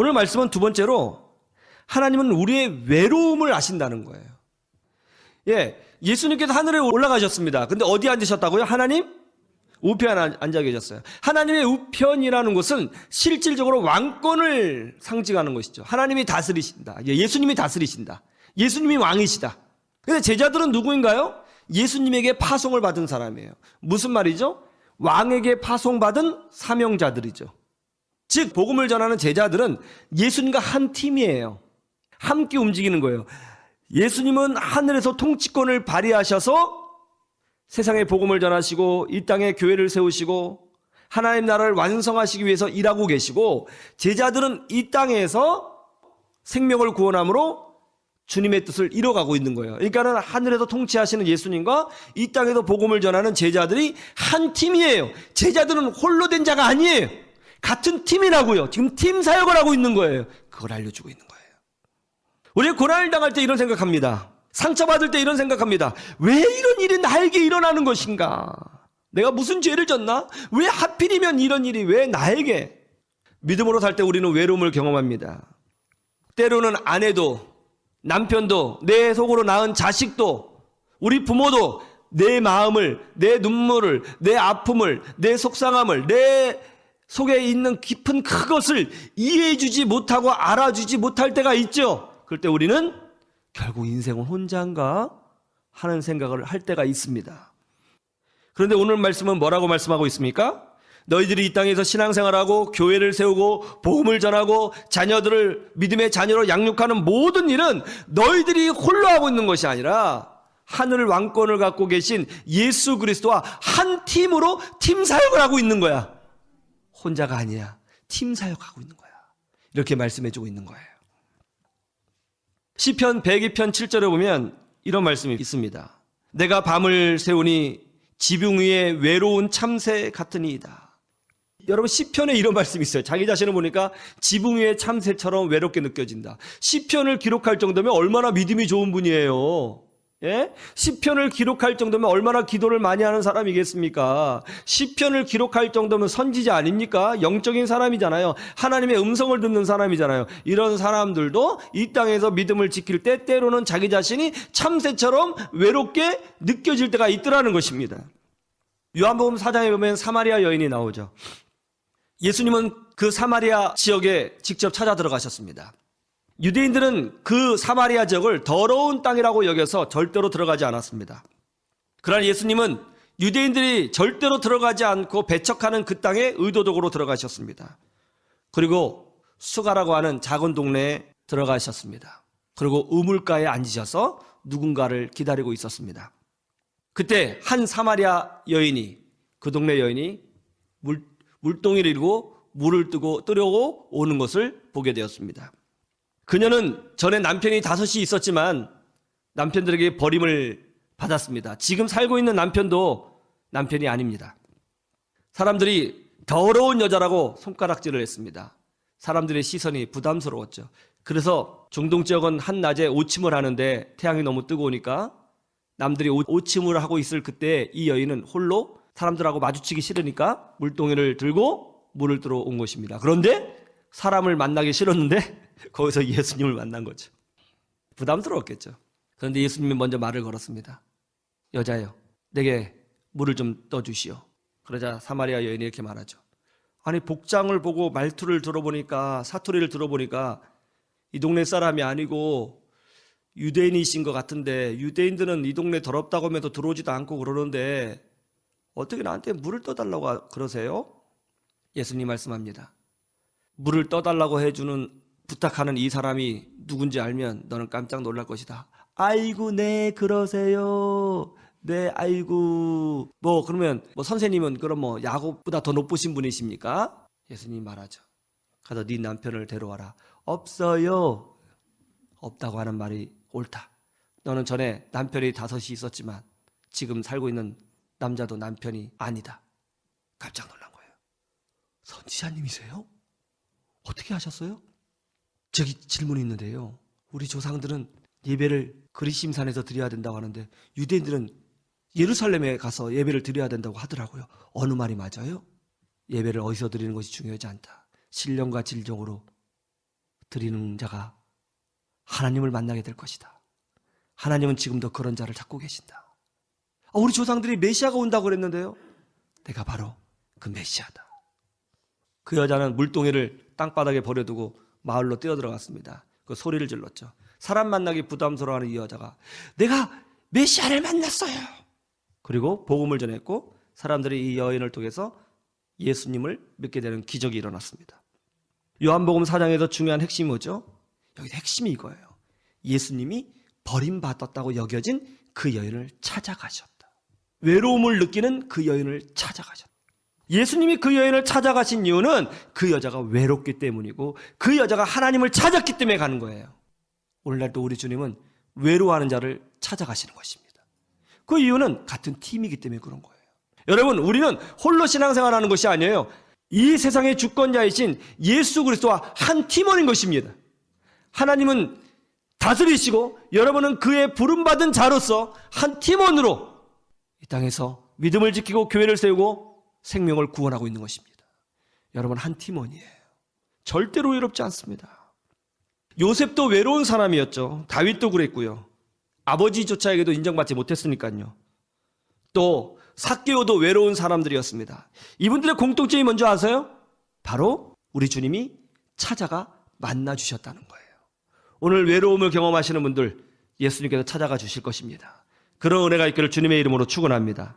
오늘 말씀은 두 번째로 하나님은 우리의 외로움을 아신다는 거예요. 예수님께서 하늘에 올라가셨습니다. 근데 어디 앉으셨다고요? 하나님 우편에 앉아 계셨어요. 하나님의 우편이라는 것은 실질적으로 왕권을 상징하는 것이죠. 하나님이 다스리신다. 예수님이 다스리신다. 예수님이 왕이시다. 근데 제자들은 누구인가요? 예수님에게 파송을 받은 사람이에요. 무슨 말이죠? 왕에게 파송받은 사명자들이죠. 즉 복음을 전하는 제자들은 예수님과 한 팀이에요. 함께 움직이는 거예요. 예수님은 하늘에서 통치권을 발휘하셔서 세상에 복음을 전하시고 이 땅에 교회를 세우시고 하나님 나라를 완성하시기 위해서 일하고 계시고, 제자들은 이 땅에서 생명을 구원함으로 주님의 뜻을 이뤄가고 있는 거예요. 그러니까 하늘에서 통치하시는 예수님과 이 땅에서 복음을 전하는 제자들이 한 팀이에요. 제자들은 홀로 된 자가 아니에요. 같은 팀이라고요. 지금 팀 사역을 하고 있는 거예요. 그걸 알려주고 있는 거예요. 우리가 고난을 당할 때 이런 생각합니다. 상처받을 때 이런 생각합니다. 왜 이런 일이 나에게 일어나는 것인가? 내가 무슨 죄를 졌나? 왜 하필이면 이런 일이 왜 나에게? 믿음으로 살 때 우리는 외로움을 경험합니다. 때로는 아내도, 남편도, 내 속으로 낳은 자식도, 우리 부모도 내 마음을, 내 눈물을, 내 아픔을, 내 속상함을, 내 속에 있는 깊은 그것을 이해해주지 못하고 알아주지 못할 때가 있죠. 그럴 때 우리는 결국 인생은 혼자인가 하는 생각을 할 때가 있습니다. 그런데 오늘 말씀은 뭐라고 말씀하고 있습니까? 너희들이 이 땅에서 신앙생활하고 교회를 세우고 복음을 전하고 자녀들을 믿음의 자녀로 양육하는 모든 일은 너희들이 홀로 하고 있는 것이 아니라 하늘 왕권을 갖고 계신 예수 그리스도와 한 팀으로 팀 사역을 하고 있는 거야. 혼자가 아니야. 팀 사역하고 있는 거야. 이렇게 말씀해주고 있는 거예요. 시편 102편 7절에 보면 이런 말씀이 있습니다. 내가 밤을 새우니 지붕 위에 외로운 참새 같으니이다. 여러분, 시편에 이런 말씀이 있어요. 자기 자신을 보니까 지붕 위에 참새처럼 외롭게 느껴진다. 시편을 기록할 정도면 얼마나 믿음이 좋은 분이에요. 시편을 기록할 정도면 얼마나 기도를 많이 하는 사람이겠습니까? 시편을 기록할 정도면 선지자 아닙니까? 영적인 사람이잖아요. 하나님의 음성을 듣는 사람이잖아요. 이런 사람들도 이 땅에서 믿음을 지킬 때 때로는 자기 자신이 참새처럼 외롭게 느껴질 때가 있더라는 것입니다. 요한복음 4장에 보면 사마리아 여인이 나오죠. 예수님은 그 사마리아 지역에 직접 찾아 들어가셨습니다. 유대인들은 그 사마리아 지역을 더러운 땅이라고 여겨서 절대로 들어가지 않았습니다. 그러나 예수님은 유대인들이 절대로 들어가지 않고 배척하는 그 땅에 의도적으로 들어가셨습니다. 그리고 수가라고 하는 작은 동네에 들어가셨습니다. 그리고 우물가에 앉으셔서 누군가를 기다리고 있었습니다. 그때 한 사마리아 여인이, 그 동네 여인이 물동이를 들고 물을 뜨려고 오는 것을 보게 되었습니다. 그녀는 전에 남편이 5이 있었지만 남편들에게 버림을 받았습니다. 지금 살고 있는 남편도 남편이 아닙니다. 사람들이 더러운 여자라고 손가락질을 했습니다. 사람들의 시선이 부담스러웠죠. 그래서 중동 지역은 한낮에 오침을 하는데 태양이 너무 뜨거우니까 남들이 오침을 하고 있을 그때 이 여인은 홀로 사람들하고 마주치기 싫으니까 물동이를 들고 물을 뜨러 온 것입니다. 그런데 사람을 만나기 싫었는데 거기서 예수님을 만난 거죠. 부담스러웠겠죠. 그런데 예수님이 먼저 말을 걸었습니다. 여자여, 내게 물을 좀 떠주시오. 그러자 사마리아 여인이 이렇게 말하죠. 아니, 복장을 보고 말투를 들어보니까, 사투리를 들어보니까 이 동네 사람이 아니고 유대인이신 것 같은데, 유대인들은 이 동네 더럽다고 하면서 들어오지도 않고 그러는데 어떻게 나한테 물을 떠달라고 그러세요? 예수님 말씀합니다. 물을 떠달라고 해주는, 부탁하는 이 사람이 누군지 알면 너는 깜짝 놀랄 것이다. 아이고, 네, 그러세요. 네, 아이고. 그러면 선생님은 그럼 야곱보다 더 높으신 분이십니까? 예수님 말하죠. 가서 네 남편을 데려와라. 없어요. 없다고 하는 말이 옳다. 너는 전에 남편이 5이 있었지만 지금 살고 있는 남자도 남편이 아니다. 깜짝 놀란 거예요. 선지자님이세요? 어떻게 하셨어요? 저기 질문이 있는데요. 우리 조상들은 예배를 그리심산에서 드려야 된다고 하는데 유대인들은 예루살렘에 가서 예배를 드려야 된다고 하더라고요. 어느 말이 맞아요? 예배를 어디서 드리는 것이 중요하지 않다. 신령과 진정으로 드리는 자가 하나님을 만나게 될 것이다. 하나님은 지금도 그런 자를 찾고 계신다. 우리 조상들이 메시아가 온다고 그랬는데요. 내가 바로 그 메시아다. 그 여자는 물동이를 땅바닥에 버려두고 마을로 뛰어들어갔습니다. 그 소리를 질렀죠. 사람 만나기 부담스러워하는 이 여자가 내가 메시아를 만났어요. 그리고 복음을 전했고 사람들이 이 여인을 통해서 예수님을 믿게 되는 기적이 일어났습니다. 요한복음 4장에서 중요한 핵심이 뭐죠? 여기서 핵심이 이거예요. 예수님이 버림받았다고 여겨진 그 여인을 찾아가셨다. 외로움을 느끼는 그 여인을 찾아가셨다. 예수님이 그 여인을 찾아가신 이유는 그 여자가 외롭기 때문이고 그 여자가 하나님을 찾았기 때문에 가는 거예요. 오늘날도 우리 주님은 외로워하는 자를 찾아가시는 것입니다. 그 이유는 같은 팀이기 때문에 그런 거예요. 여러분, 우리는 홀로 신앙생활하는 것이 아니에요. 이 세상의 주권자이신 예수 그리스도와 한 팀원인 것입니다. 하나님은 다스리시고 여러분은 그의 부름받은 자로서 한 팀원으로 이 땅에서 믿음을 지키고 교회를 세우고 생명을 구원하고 있는 것입니다. 여러분, 한 팀원이에요. 절대로 외롭지 않습니다. 요셉도 외로운 사람이었죠. 다윗도 그랬고요. 아버지조차에게도 인정받지 못했으니까요. 또 삭개오도 외로운 사람들이었습니다. 이분들의 공통점이 뭔지 아세요? 바로 우리 주님이 찾아가 만나주셨다는 거예요. 오늘 외로움을 경험하시는 분들 예수님께서 찾아가 주실 것입니다. 그런 은혜가 있기를 주님의 이름으로 축원합니다.